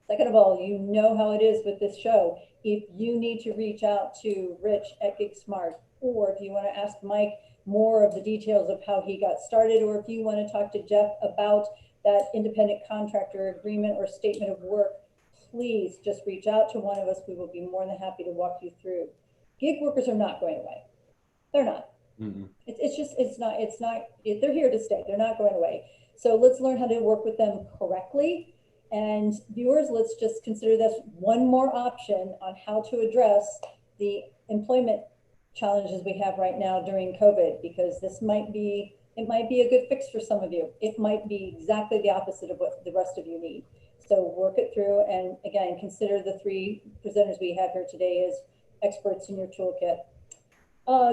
Second of all, you know how it is with this show. If you need to reach out to Rich at GigSmart, or if you want to ask Mike more of the details of how he got started, or if you want to talk to Jeff about that independent contractor agreement or statement of work, please just reach out to one of us. We will be more than happy to walk you through. Gig workers are not going away. They're not. Mm-hmm. It's not, they're here to stay. They're not going away. So let's learn how to work with them correctly. And viewers, let's just consider this one more option on how to address the employment challenges we have right now during COVID, because it might be a good fix for some of you. It might be exactly the opposite of what the rest of you need. So work it through, and again, consider the three presenters we have here today as experts in your toolkit.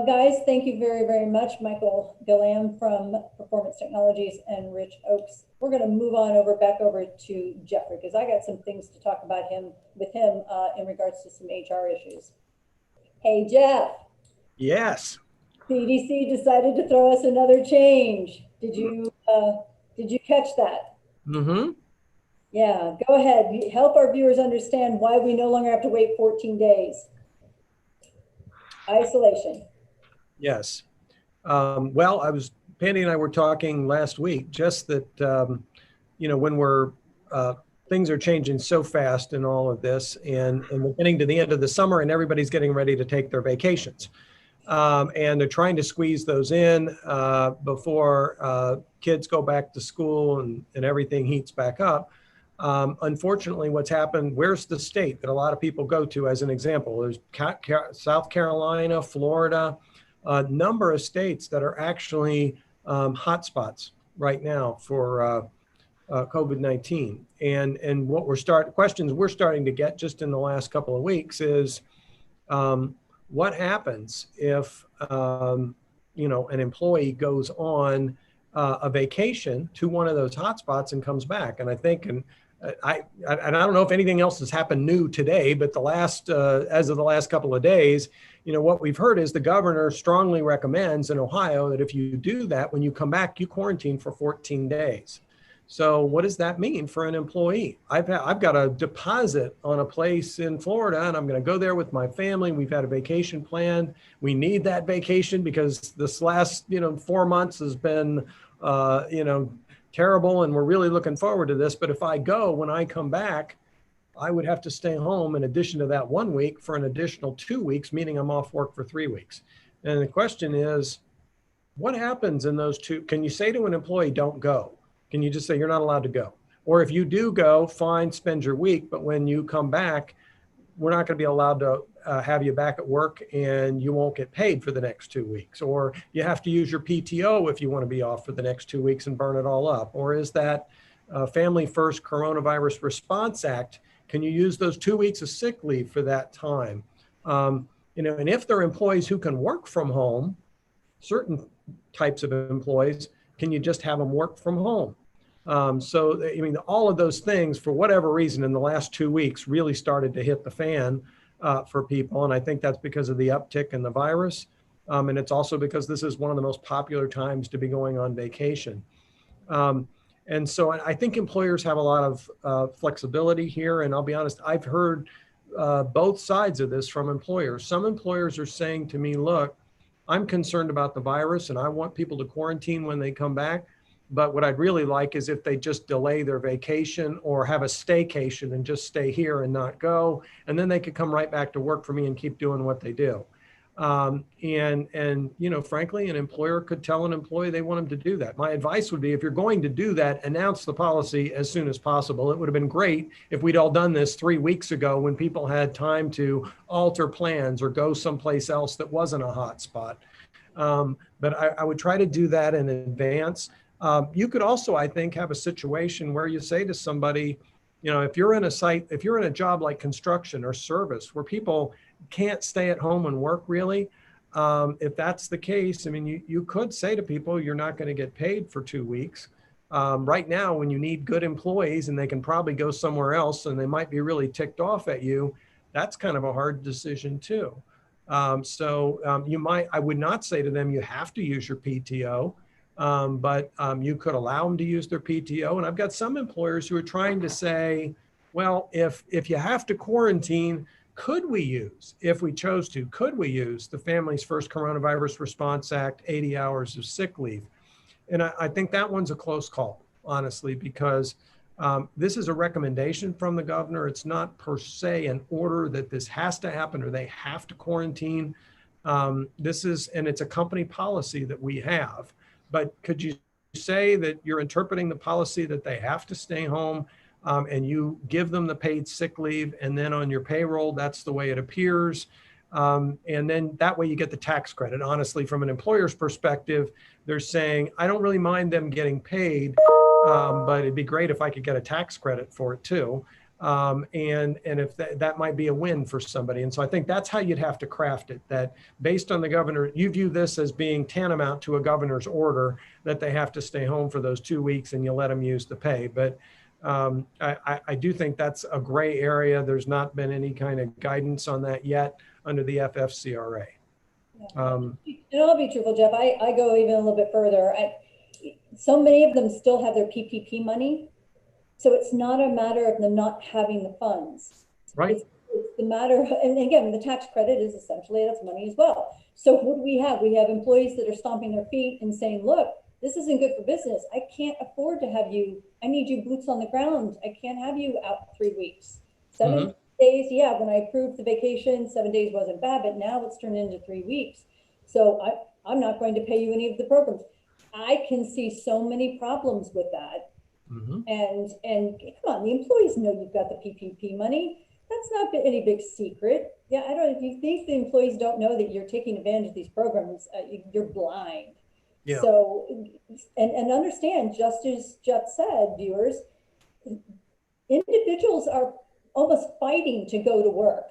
Guys, thank you very, very much. Michael Gillam from Performance Technologies and Rich Oakes. We're going to move on back over to Jeffrey, because I got some things to talk about with him in regards to some HR issues. Hey, Jeff. Yes. CDC decided to throw us another change. Did you catch that? Mm-hmm. Yeah, go ahead. Help our viewers understand why we no longer have to wait 14 days. Isolation. Yes. Well, Pandy and I were talking last week, just that, when things are changing so fast in all of this, and we're getting to the end of the summer and everybody's getting ready to take their vacations. And they're trying to squeeze those in before kids go back to school and everything heats back up. Unfortunately, what's happened, where's the state that a lot of people go to as an example? There's South Carolina, Florida, a number of states that are actually hotspots right now for COVID-19. And what questions we're starting to get just in the last couple of weeks is, what happens if an employee goes on a vacation to one of those hotspots and comes back? And I think, and I don't know if anything else has happened new today, but as of the last couple of days, what we've heard is the governor strongly recommends in Ohio that if you do that, when you come back, you quarantine for 14 days. So what does that mean for an employee? I've got a deposit on a place in Florida, and I'm going to go there with my family. We've had a vacation planned. We need that vacation because this last 4 months has been terrible, and we're really looking forward to this. But if I go, when I come back, I would have to stay home in addition to that 1 week for an additional 2 weeks, meaning I'm off work for 3 weeks. And the question is, what happens in those two? Can you say to an employee, don't go? Can you just say you're not allowed to go? Or if you do go, fine, spend your week. But when you come back, we're not going to be allowed to have you back at work, and you won't get paid for the next 2 weeks. Or you have to use your PTO if you want to be off for the next 2 weeks and burn it all up. Or is that Family First Coronavirus Response Act? Can you use those 2 weeks of sick leave for that time? And if there are employees who can work from home, certain types of employees, can you just have them work from home? All of those things, for whatever reason, in the last 2 weeks really started to hit the fan for people. And I think that's because of the uptick in the virus. And it's also because this is one of the most popular times to be going on vacation. And so I think employers have a lot of flexibility here. And I'll be honest, I've heard both sides of this from employers. Some employers are saying to me, look, I'm concerned about the virus and I want people to quarantine when they come back. But what I'd really like is if they just delay their vacation or have a staycation and just stay here and not go, and then they could come right back to work for me and keep doing what they do. And you know, frankly, an employer could tell an employee they want them to do that. My advice would be, if you're going to do that, announce the policy as soon as possible. It would have been great if we'd all done this 3 weeks ago when people had time to alter plans or go someplace else that wasn't a hot spot. But I would try to do that in advance. You could also, I think, have a situation where you say to somebody, you know, if you're in a job like construction or service where people can't stay at home and work really, if that's the case, I mean, you could say to people, you're not going to get paid for 2 weeks. Right now, when you need good employees and they can probably go somewhere else and they might be really ticked off at you, that's kind of a hard decision too. I would not say to them, you have to use your PTO. But you could allow them to use their PTO. And I've got some employers who are trying to say, well, if you have to quarantine, if we chose to, could we use the Families First Coronavirus Response Act 80 hours of sick leave? And I think that one's a close call, honestly, because this is a recommendation from the governor. It's not per se an order that this has to happen or they have to quarantine. And it's a company policy that we have. But could you say that you're interpreting the policy that they have to stay home and you give them the paid sick leave, and then on your payroll, that's the way it appears. And then that way you get the tax credit. Honestly, from an employer's perspective, they're saying, I don't really mind them getting paid, but it'd be great if I could get a tax credit for it too. And if that might be a win for somebody. And so I think that's how you'd have to craft it, that based on the governor, you view this as being tantamount to a governor's order that they have to stay home for those 2 weeks and you let them use the pay. But I do think that's a gray area. There's not been any kind of guidance on that yet under the FFCRA. And I'll be truthful, Jeff, I go even a little bit further. So many of them still have their PPP money. So it's not a matter of them not having the funds. Right. It's the matter, and again, the tax credit is essentially, that's money as well. So what do we have? We have employees that are stomping their feet and saying, look, this isn't good for business. I can't afford to have you, I need you boots on the ground. I can't have you out 3 weeks. 7 days, yeah, when I approved the vacation, 7 days wasn't bad, but now it's turned into 3 weeks. So I'm not going to pay you any of the programs. I can see so many problems with that. And come on, the employees know you've got the PPP money. That's not any big secret. Yeah, I don't, if you think the employees don't know that you're taking advantage of these programs, you're blind. Yeah. So, and understand, just as Jeff said, viewers, individuals are almost fighting to go to work.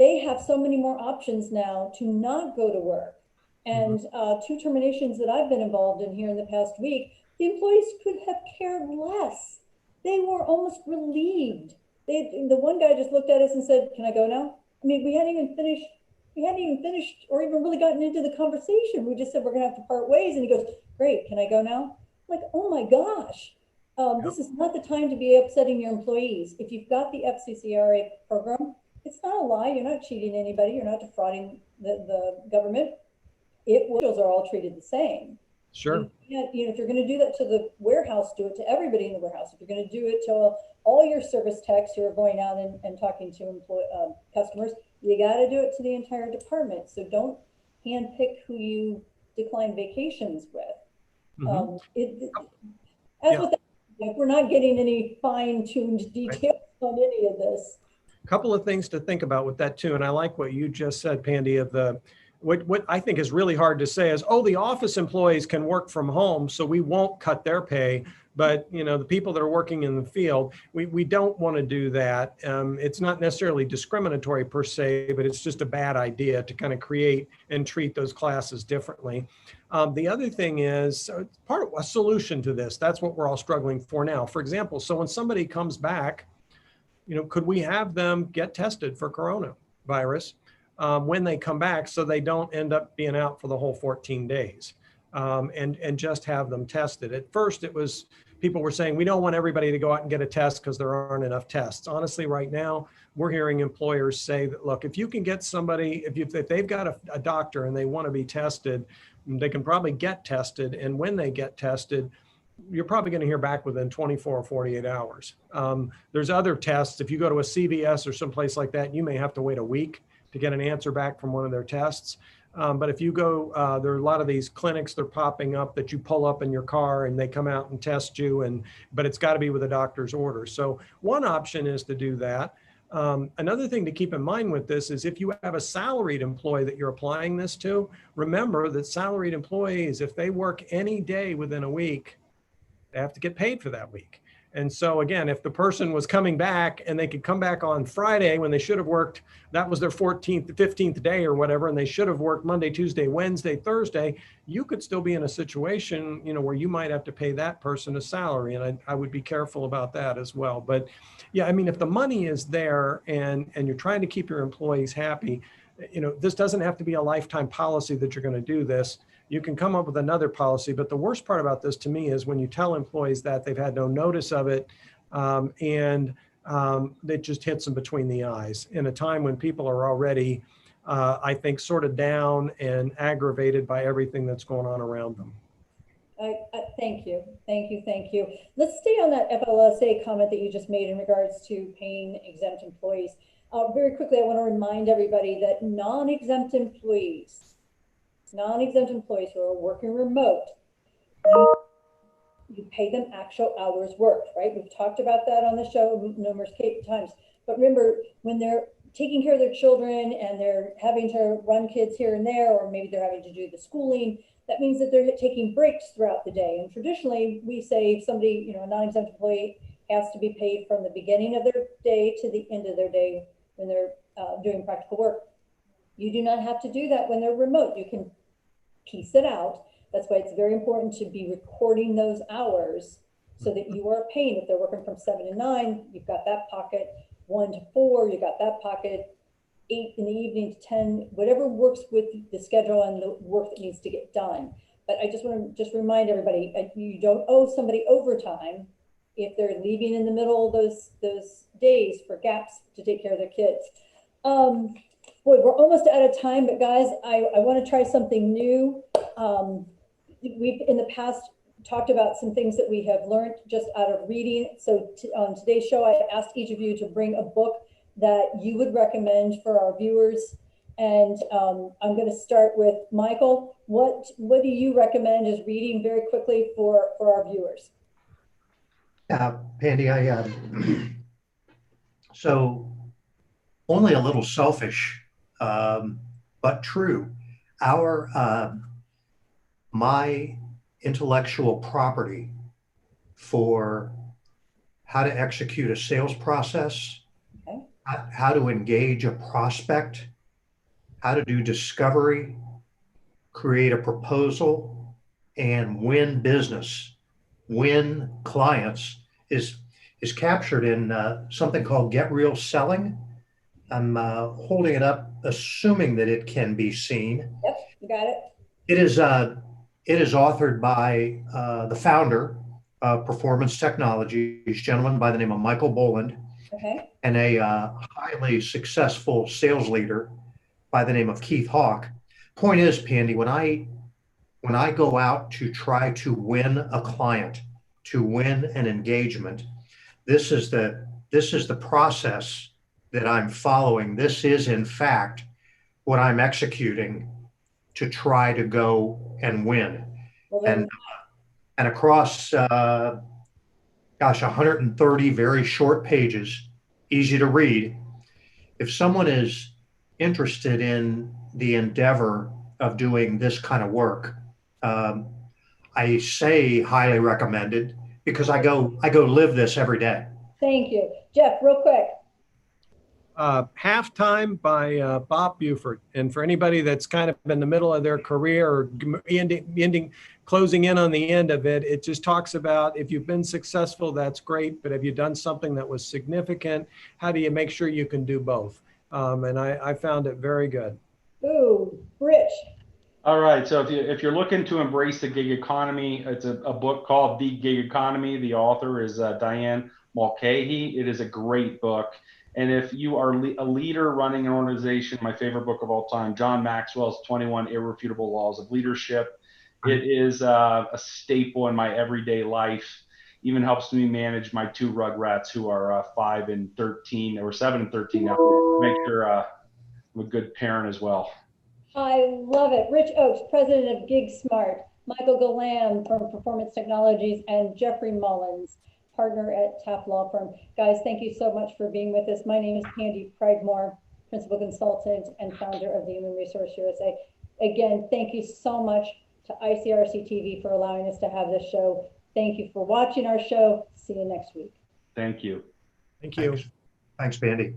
They have so many more options now to not go to work. And 2 terminations that I've been involved in here in the past week, the employees could have cared less. They were almost relieved. The one guy just looked at us and said, can I go now? I mean, we hadn't even finished or even really gotten into the conversation. We just said, we're gonna have to part ways. And he goes, great, can I go now? I'm like, oh my gosh. This is not the time to be upsetting your employees. If you've got the FCCRA program, it's not a lie. You're not cheating anybody. You're not defrauding the government. Individuals are all treated the same. Sure. If you're going to do that to the warehouse, do it to everybody in the warehouse. If you're going to do it to all your service techs who are going out and talking to customers, you got to do it to the entire department. So don't handpick who you decline vacations with. We're not getting any fine-tuned details on any of this. A couple of things to think about with that too, and I like what you just said, Pandy, of what I think is really hard to say is, oh, the office employees can work from home, so we won't cut their pay. But the people that are working in the field, we don't want to do that. It's not necessarily discriminatory per se, but it's just a bad idea to kind of create and treat those classes differently. The other thing is part of a solution to this. That's what we're all struggling for now. For example, so when somebody comes back, could we have them get tested for coronavirus when they come back so they don't end up being out for the whole 14 days and just have them tested? At first, people were saying, we don't want everybody to go out and get a test because there aren't enough tests. Honestly, right now, we're hearing employers say that, look, if you can get somebody, if they've got a doctor and they want to be tested, they can probably get tested. And when they get tested, you're probably going to hear back within 24 or 48 hours. There's other tests. If you go to a CVS or someplace like that, you may have to wait a week to get an answer back from one of their tests. But if you go, there are a lot of these clinics, they're popping up that you pull up in your car and they come out and test you, but it's got to be with a doctor's order. So one option is to do that. Another thing to keep in mind with this is if you have a salaried employee that you're applying this to, remember that salaried employees, if they work any day within a week, they have to get paid for that week. And so again, if the person was coming back and they could come back on Friday when they should have worked, that was their 14th, 15th day or whatever, and they should have worked Monday, Tuesday, Wednesday, Thursday, you could still be in a situation, where you might have to pay that person a salary. And I would be careful about that as well. But yeah, I mean, if the money is there and you're trying to keep your employees happy, this doesn't have to be a lifetime policy that you're going to do this. You can come up with another policy, but the worst part about this to me is when you tell employees that they've had no notice of it, and it just hits them between the eyes in a time when people are already, I think, sort of down and aggravated by everything that's going on around them. Thank you. Let's stay on that FLSA comment that you just made in regards to paying exempt employees. Very quickly, I want to remind everybody that non-exempt employees who are working remote, you pay them actual hours worked, right? We've talked about that on the show numerous times. But remember, when they're taking care of their children and they're having to run kids here and there, or maybe they're having to do the schooling, that means that they're taking breaks throughout the day. And traditionally, we say somebody, a non-exempt employee has to be paid from the beginning of their day to the end of their day when they're doing practical work. You do not have to do that when they're remote. You can piece it out. That's why it's very important to be recording those hours so that you are paying. If they're working from 7 to 9, you've got that pocket. 1 to 4, you got that pocket. 8 in the evening to 10, whatever works with the schedule and the work that needs to get done. But I just want to remind everybody, you don't owe somebody overtime if they're leaving in the middle of those days for gaps to take care of their kids. Boy, we're almost out of time, but guys, I want to try something new. We've in the past talked about some things that we have learned just out of reading. So on today's show, I asked each of you to bring a book that you would recommend for our viewers. And I'm going to start with Michael. What do you recommend as reading very quickly for our viewers? Pandy, so only a little selfish, but true. My intellectual property for how to execute a sales process, okay, how to engage a prospect, how to do discovery, create a proposal, and win business, win clients is captured in something called Get Real Selling. I'm holding it up, assuming that it can be seen. Yep, you got it. It is authored by the founder of Performance Technologies, a gentleman by the name of Michael Boland, okay, and a highly successful sales leader by the name of Keith Hawk. Point is, Pandy, when I go out to try to win a client, to win an engagement, this is the process that I'm following. This is, in fact, what I'm executing to try to go and win. Well, and across, 130 very short pages, easy to read. If someone is interested in the endeavor of doing this kind of work, I say highly recommended because I go live this every day. Thank you. Jeff, real quick. Halftime by Bob Buford. And for anybody that's kind of in the middle of their career or closing in on the end of it, it just talks about if you've been successful, that's great. But have you done something that was significant? How do you make sure you can do both? And I found it very good. Ooh, Rich. All right. So if you're looking to embrace the gig economy, it's a book called The Gig Economy. The author is Diane Mulcahy. It is a great book. And if you are a leader running an organization, my favorite book of all time, John Maxwell's 21 Irrefutable Laws of Leadership. It is a staple in my everyday life. Even helps me manage my two rugrats who are 5 and 13, or 7 and 13 now. Make sure I'm a good parent as well. I love it. Rich Oakes, president of GigSmart, Michael Galan from Performance Technologies, and Jeffrey Mullins, partner at Taft Law Firm. Guys, thank you so much for being with us. My name is Candy Pridemore, principal consultant and founder of the Human Resource USA. Again, thank you so much to ICRC-TV for allowing us to have this show. Thank you for watching our show. See you next week. Thank you. Thank you. Thanks, Bandy.